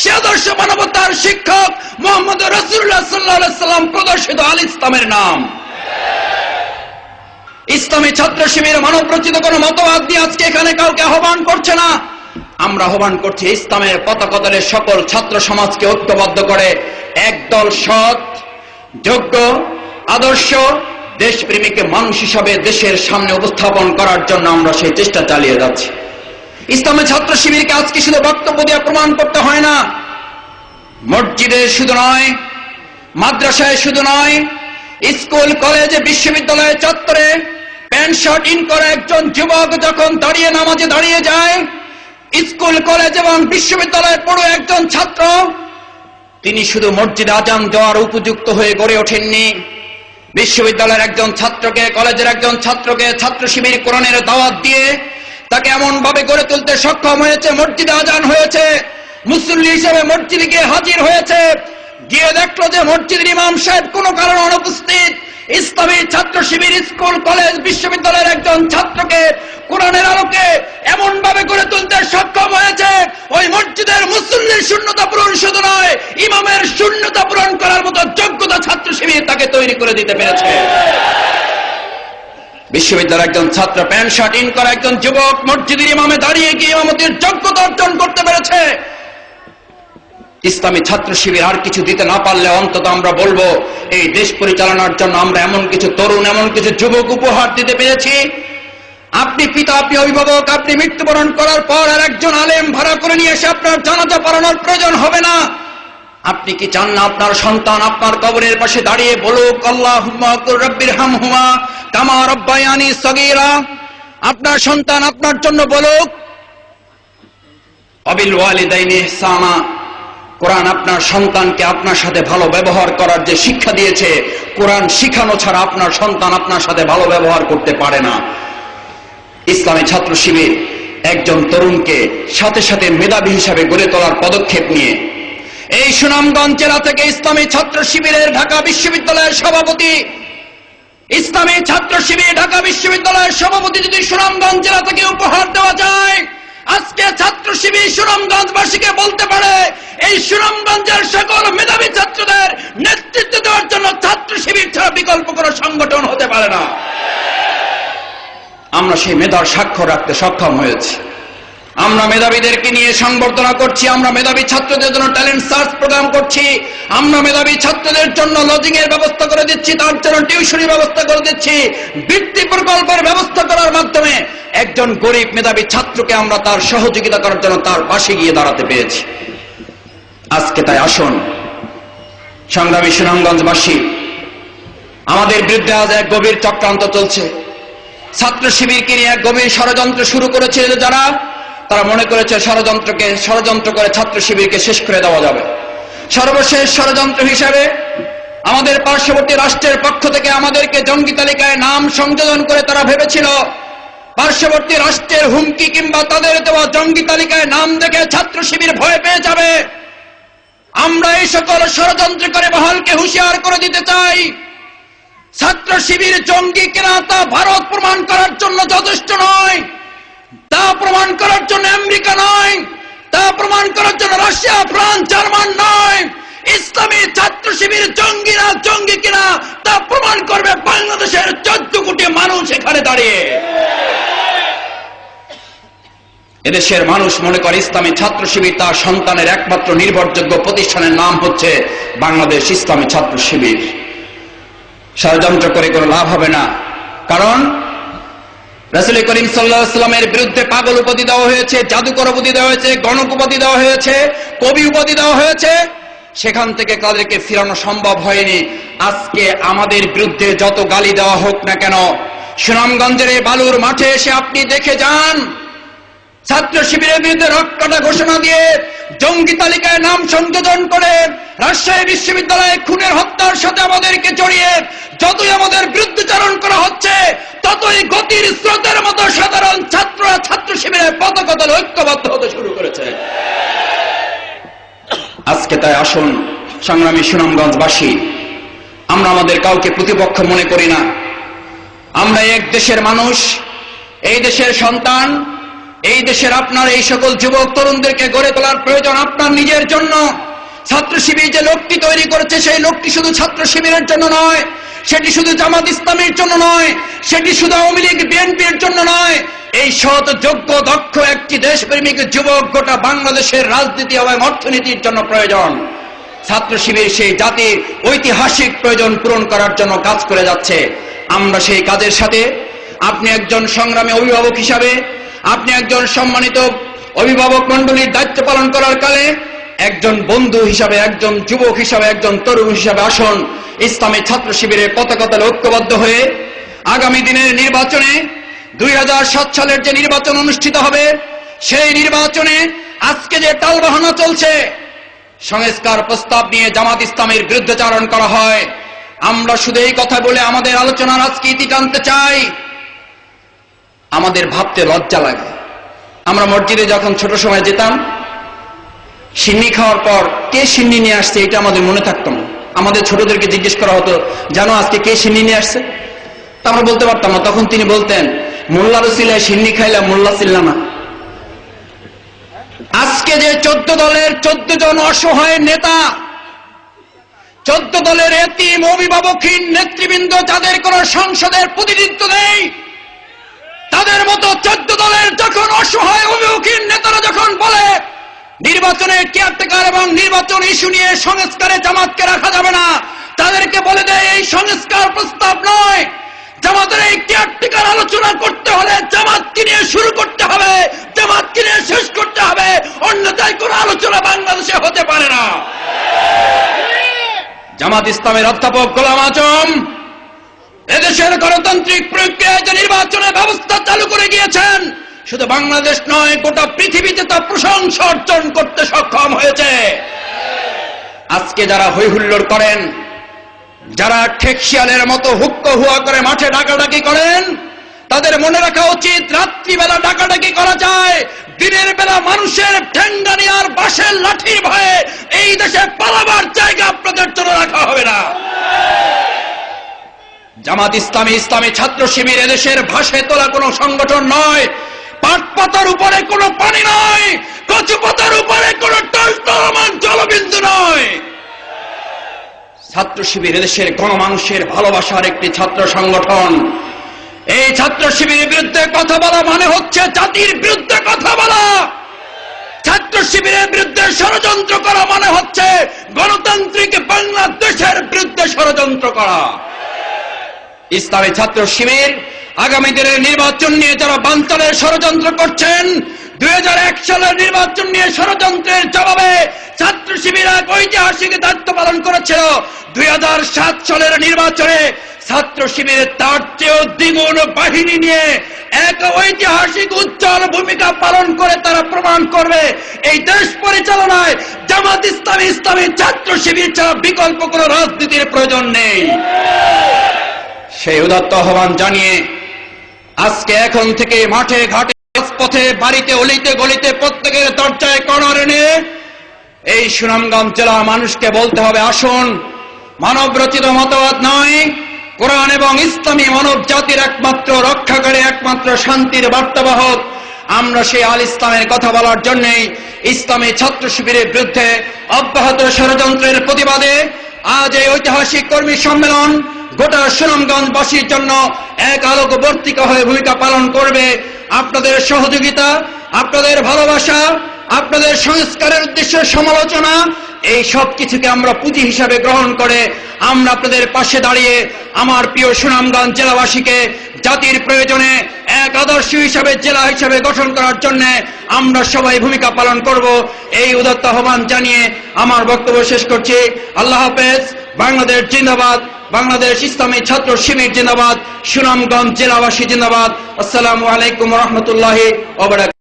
সে আদর্শ মানবতার শিক্ষক মুহাম্মদ রাসূলুল্লাহ সাল্লাল্লাহু আলাইহি সাল্লাম প্রদর্শিত আল ইসলামের নাম। ইসলামী ছাত্র শিবির মানব রচিত কোন মতবাদ দিয়ে আজকে এখানে কাউকে আহ্বান করছে না। আমরা আহ্বান করছি ইসলামের পতাকা তলে সকল ছাত্র সমাজকে ঐক্যবদ্ধ করে একদল সৎ, যোগ্য, আদর্শ, দেশপ্রেমিক মানুষ হিসাবে দেশের সামনে উপস্থাপন করার জন্য আমরা সেই চেষ্টা চালিয়ে যাচ্ছি। ইসলামী ছাত্র শিবিরকে আজকে শুধু বক্তব্য দিয়ে প্রমাণ করতে হয় না, মসজিদে শুধু নয়, মাদ্রাসায় শুধু নয়, স্কুল, কলেজে, বিশ্ববিদ্যালয়ে চত্বরে প্যান্ট শার্ট ইন করে একজন যুবক যখন দাঁড়িয়ে নামাজে দাঁড়িয়ে যায়, স্কুল, কলেজ এবং বিশ্ববিদ্যালয়ে পড়ো একজন ছাত্র, তিনি শুধু মসজিদে আজান দেওয়ার উপযুক্ত হয়ে গড়ে ওঠেননি। বিশ্ববিদ্যালয়ের একজন ছাত্রকে, কলেজের একজন ছাত্রকে ছাত্র শিবির কোরআনের দাওয়াত দিয়ে তাকে এমন ভাবে গড়ে তুলতে সক্ষম হয়েছে, মসজিদে আজান হয়েছে, মুসল্লি হিসেবে মসজিদে গিয়ে হাজির হয়েছে, গিয়ে দেখলো যে মসজিদের ইমাম সাহেব কোনো কারণে অনুপস্থিত। ইসলামী ছাত্র শিবির স্কুল, কলেজ, বিশ্ববিদ্যালয়ের একজন ছাত্রকে কোরআনের আলোকে এমন ভাবে গড়ে তুলতে সক্ষম হয়েছে, ওই মসজিদের মুসল্লির শূন্যতা পূরণ শুধু নয়, ইমামের শূন্যতা পূরণ করার মতো যোগ্যতা ছাত্র শিবির তাকে তৈরি করে দিতে পেরেছে। বিশ্ববিদ্যালয়ের একজন ছাত্র, প্যান্ট শার্ট ইন করা একজন যুবক মসজিদের ইমামে দাঁড়িয়ে গিয়ে ইমামতির যোগ্যতা অর্জন করতে পেরেছে। ইসলামী ছাত্র শিবির আর কিছু দিতে না পারলে অন্তত আমরা বলবো এই দেশ পরিচালনার জন্য আমরা এমন কিছু তরুণ, এমন কিছু যুবক উপহার দিতে পেরেছি। আপনি পিতা, আপনি অভিভাবক, আপনি মৃত্যুবরণ করার পর আর একজন আলেম ভাড়া করে নিয়ে এসে আপনার জানাজা পড়ানোর প্রয়োজন হবে না। আপনি কি চান না আপনার সন্তান আপনার কবরের পাশে দাঁড়িয়ে বলুক আল্লাহুম্মা কুর রাব্বিরহামহুমা কামা রাব্বায়ানি সগীরা? আপনার সন্তান আপনার জন্য বলুক ওয়াবিল ওয়ালিদাইনি ইহসানা। কোরআন আপনার সন্তানকে আপনার সাথে ভালো ব্যবহার করার যে শিক্ষা দিয়েছে, কোরআন শিখানো ছাড়া আপনার সন্তান আপনার সাথে ভালো ব্যবহার করতে পারে না। ইসলামী ছাত্র শিবির একজন তরুণকে সাথে সাথে মেধাবী হিসাবে গড়ে তোলার পদক্ষেপ নিয়ে এই সুনামগঞ্জ জেলা থেকে ইসলামী ছাত্র শিবিরের ঢাকা বিশ্ববিদ্যালয়ের সভাপতি, ইসলামী ছাত্র শিবির ঢাকা বিশ্ববিদ্যালয়ের সভাপতি যদি সুনামগঞ্জ জেলা থেকে উপহার দেওয়া যায়, আজকে ছাত্র শিবির সুনামগঞ্জবাসীকে বলতে পারে এই সুনামগঞ্জের সকল মেধাবী ছাত্রদের নেতৃত্ব দেওয়ার জন্য ছাত্র শিবির ছাড়া বিকল্প কোনো সংগঠন হতে পারে না। আমরা সেই মেধার স্বাক্ষর রাখতে সক্ষম হয়েছি। আমরা মেধাবীদেরকে নিয়ে সংবর্ধনা করছি, আমরা মেধাবী ছাত্রদের জন্য ট্যালেন্ট সার্চ প্রোগ্রাম করছি, আমরা মেধাবী ছাত্রদের জন্য লজিং এর ব্যবস্থা করে দিচ্ছি, তার জন্য টিউশনি ব্যবস্থা করে দিচ্ছি, বৃত্তি প্রকল্পের ব্যবস্থা করার মাধ্যমে একজন গরিব মেধাবী ছাত্রকে আমরা তার সহযোগিতা করার জন্য তার পাশে গিয়ে দাঁড়াতে পেরেছি। আজকে তাই আসুন সংগ্রামী সুনামগঞ্জবাসী, আমাদের বিরুদ্ধে আজ এক গভীর চক্রান্ত চলছে। ছাত্র শিবিরকে নিয়ে এক গভীর ষড়যন্ত্র শুরু করেছে যারা, তারা মনে করেছে ষড়যন্ত্র করে ছাত্র শিবিরকে শেষ করে দেওয়া যাবে। সর্বশেষ ষড়যন্ত্র হিসাবে আমাদের পার্শ্ববর্তী রাষ্ট্রের পক্ষ থেকে আমাদেরকে জঙ্গি তালিকায় নাম সংযোজন করে তারা ভেবেছিল পার্শ্ববর্তী রাষ্ট্রের হুমকি কিংবা তাদের দেওয়া জঙ্গি তালিকায় নাম দেখে ছাত্র শিবির ভয় পেয়ে যাবে। আমরা এই সকল ষড়যন্ত্র করে মহলকে হুঁশিয়ার করে দিতে চাই, ছাত্র শিবির জঙ্গি কিনা তা ভারত প্রমাণ করার জন্য যথেষ্ট নয়, তা প্রমাণ করার জন্য আমেরিকা নয়, তা প্রমাণ করার জন্য রাশিয়া, ফ্রান্স, জার্মান নয়। ইসলামী ছাত্র শিবির জঙ্গি কিনা তা প্রমাণ করবে বাংলাদেশের 14 কোটি মানুষ এখানে দাঁড়িয়ে। এদেশের মানুষ মনে করে ইসলামী ছাত্র শিবির তার সন্তানের একমাত্র নির্ভরযোগ্য প্রতিষ্ঠানের নাম হচ্ছে বাংলাদেশ ইসলামী ছাত্র শিবির। ষড়যন্ত্র করে কোনো লাভ হবে না, কারণ রাসূল করিম সাল্লাল্লাহু আলাইহি ওয়াসাল্লামের বিরুদ্ধে পাগল উপাধি দেওয়া হয়েছে, জাদুকর উপাধি দেওয়া হয়েছে, গণক উপাধি দেওয়া হয়েছে, কবি উপাধি দেওয়া হয়েছে, সেখান থেকে তাদেরকে ফিরানো সম্ভব হয়নি। আজকে আমাদের বিরুদ্ধে যত গালি দেওয়া হোক না কেন, সুনামগঞ্জের এই বালুর মাঠে এসে আপনি দেখে যান, ছাত্র শিবিরের বিরুদ্ধে রক্তটা ঘোষণা দিয়ে জঙ্গি তালিকায় নাম সংযোজন করে রাজশাহী বিশ্ববিদ্যালয়ে খুনের হত্যার সাথে আমাদেরকে জড়িয়ে যতই আমাদের বিরুদ্ধাচরণ করা হচ্ছে, ততই গতির স্রোতের মতো সাধারণ ছাত্ররা ছাত্র শিবিরের পতাকা দলে ঐক্যবদ্ধ হতে শুরু করেছে। আজকে তাই আসুন সংগ্রামী সুনামগঞ্জবাসী, আমরা আমাদের কাউকে প্রতিপক্ষ মনে করি না। আমরা এক দেশের মানুষ, এই দেশের সন্তান, এই দেশের আপনার এই সকল যুবক তরুণদেরকে গড়ে তোলার প্রয়োজন আপনার নিজের জন্য। ছাত্র শিবির যে লোকটি তৈরি করেছে সেই লোকটি শুধু ছাত্র শিবিরের জন্য নয়, সেটি শুধু জামাত ইসলামের জন্য নয়, সেটি শুধু আওয়ামী লীগ বিএনপির জন্য নয়। এই সৎ যোগ্য দক্ষ একটি দেশপ্রেমিক যুবক গোটা বাংলাদেশের রাজনীতি এবং অর্থনীতির জন্য প্রয়োজন। ছাত্র শিবির সেই জাতির ঐতিহাসিক প্রয়োজন পূরণ করার জন্য কাজ করে যাচ্ছে। আমরা সেই কাজের সাথে আপনি একজন সংগ্রামী অভিভাবক হিসাবে, আপনি একজন সম্মানিত অভিভাবক মণ্ডলীর দায়িত্ব পালন করার কালে একজন বন্ধু হিসাবে, একজন যুবক হিসাবে, একজন তরুণ হিসাবে আসুন ইসলামী ছাত্র শিবিরের পতাকা তলে ঐক্যবদ্ধ হয়ে আগামী দিনের নির্বাচনে 2007 সালের যে নির্বাচন অনুষ্ঠিত হবে সেই নির্বাচনে আজকে যে টালবাহানা চলছে, সংস্কার প্রস্তাব নিয়ে জামাত ইসলামের বিরুদ্ধাচরণ করা হয়, আমরা শুধু এই কথা বলে আমাদের আলোচনার আজকে ইতি টানতে চাই। আমাদের ভাবতে লজ্জা লাগে। আমরা মসজিদে যখন ছোট সময় যেতাম, সিন্নি খাওয়ার পর কে সিন্নি নিয়ে আসছে এটা আমাদের মনে থাকতো না। আমাদের ছোটদেরকে জিজ্ঞেস করা হতো, জানো আজকে কে সিন্নি নিয়ে আসছে? তা আমরা বলতে পারতাম না। তখন তিনি বলতেন, মোল্লা রসিলায় সিন্নি খাইলাম, মোল্লা ছিলাম না। আজকে যে 14 দলের 14 জন অসহায় নেতা, 14 দলের এতিম অভিভাবকহীন নেতৃবৃন্দ যাদের কোন সংসদের প্রতিনিধিত্ব নেই, তাদের মতো 14 দলের যখন অসহায় অভিভাবকহীন নেতারা যখন বলে নির্বাচনের কেয়ারটেকার এবং নির্বাচন ইস্যু নিয়ে সংস্কারে জামাতকে রাখা যাবে না, তাদেরকে বলে দেয় এই সংস্কার প্রস্তাব নয়, জামাতের এই কেয়ারটেকার আলোচনা করতে হলে জামাতকে নিয়ে শুরু করতে হবে, জামাতকে নিয়ে শেষ করতে হবে, অন্যথায় কোন আলোচনা বাংলাদেশে হতে পারে না। জামাত ইসলামের অধ্যাপক গোলাম আজম এদেশের গণতান্ত্রিক প্রক্রিয়ায় যে নির্বাচনের ব্যবস্থা চালু করে গিয়েছেন, শুধু বাংলাদেশ নয় গোটা পৃথিবীতে তা প্রশংসা অর্জন করতে সক্ষম হয়েছে। আজকে যারা হৈ হুল্লোড় করেন, যারা ঠেকশিয়ালের মতো হুক্কো হুয়া করে মাঠে ডাকাডাকি করেন, তাদের মনে রাখা উচিত রাত্রিবেলা ডাকাডাকি করা যায়, দিনের বেলা মানুষের ঠেঙ্গানি আর বাঁশের লাঠির ভয়ে এই দেশে পালাবার জায়গা আপনাদের জন্য রাখা হবে না। জামাত ইসলামী, ইসলামী ছাত্র শিবির এদেশের ভাসে তোলা কোনো সংগঠন নয়, পাট পাতার উপরে কোনো পানি নয়, কচু পাতার উপরে কোনো টলটলমান জলবিন্দু নয়। ছাত্র শিবির এদেশের গণমানুষের ভালোবাসার একটি ছাত্র সংগঠন। এই ছাত্র শিবিরের বিরুদ্ধে কথা বলা মানে হচ্ছে জাতির বিরুদ্ধে কথা বলা। ছাত্র শিবিরের বিরুদ্ধে ষড়যন্ত্র করা মানে হচ্ছে গণতান্ত্রিক বাংলাদেশের বিরুদ্ধে ষড়যন্ত্র করা। ইসলামী ছাত্র শিবির আগামী দিনের নির্বাচন নিয়ে যারা বানচালের ষড়যন্ত্র করছেন, 2001 সালের নির্বাচন নিয়ে ষড়যন্ত্রের জবাবে ছাত্র শিবির এক ঐতিহাসিক দায়িত্ব পালন করেছিল। 2007 সালের নির্বাচনে ছাত্র শিবির তার চেয়েও দ্বিগুণ বাহিনী নিয়ে এক ঐতিহাসিক উজ্জ্বল ভূমিকা পালন করে তারা প্রমাণ করবে এই দেশ পরিচালনায় জামাত ইসলামী, ইসলামী ছাত্র শিবির ছাড়া বিকল্প কোনো রাজনীতির প্রয়োজন নেই। সেই উদাত্ত আহ্বান জানিয়ে আজকে এখন থেকে মাঠে ঘাটে পথে বাড়িতে অলিতে গলিতে প্রত্যেকের দরজায় কর্নার এনে এই সুনামগঞ্জ জেলা মানুষকে বলতে হবে, আসুন, মানব রচিত মতবাদ নয়, কোরআন এবং ইসলামী মানব জাতির একমাত্র রক্ষাকারী, একমাত্র শান্তির বার্তাবাহক। আমরা সেই আল ইসলামের কথা বলার জন্যই ইসলামী ছাত্র শিবিরের বিরুদ্ধে অব্যাহত ষড়যন্ত্রের প্রতিবাদে আজ এই ঐতিহাসিক কর্মী সম্মেলন গোটা সুনামগঞ্জবাসীর জন্য এক আলোকবর্তিকা হয়ে ভূমিকা পালন করবে। আপনাদের সহযোগিতা, আপনাদের ভালোবাসা, আপনাদের সংস্কারের উদ্দেশ্যে সমালোচনা, এই সব কিছুকে আমরা পুঁজি হিসাবে গ্রহণ করে আমরা আপনাদের পাশে দাঁড়িয়ে আমার প্রিয় সুনামগঞ্জ জেলাবাসীকে জাতির প্রয়োজনে এক আদর্শ হিসাবে জেলা হিসাবে গঠন করার জন্য আমরা সবাই ভূমিকা পালন করব। এই উদাত্ত আহ্বান জানিয়ে আমার বক্তব্য শেষ করছি। আল্লাহ হাফেজ। বাংলাদেশ জিন্দাবাদ, বাংলাদেশ ইসলামী ছাত্র শিবির জিন্দাবাদ, সুনামগঞ্জ জেলাবাসী জিন্দাবাদ। আসসালামু আলাইকুম ওয়া রাহমাতুল্লাহি ওয়া বারাকাতুহু।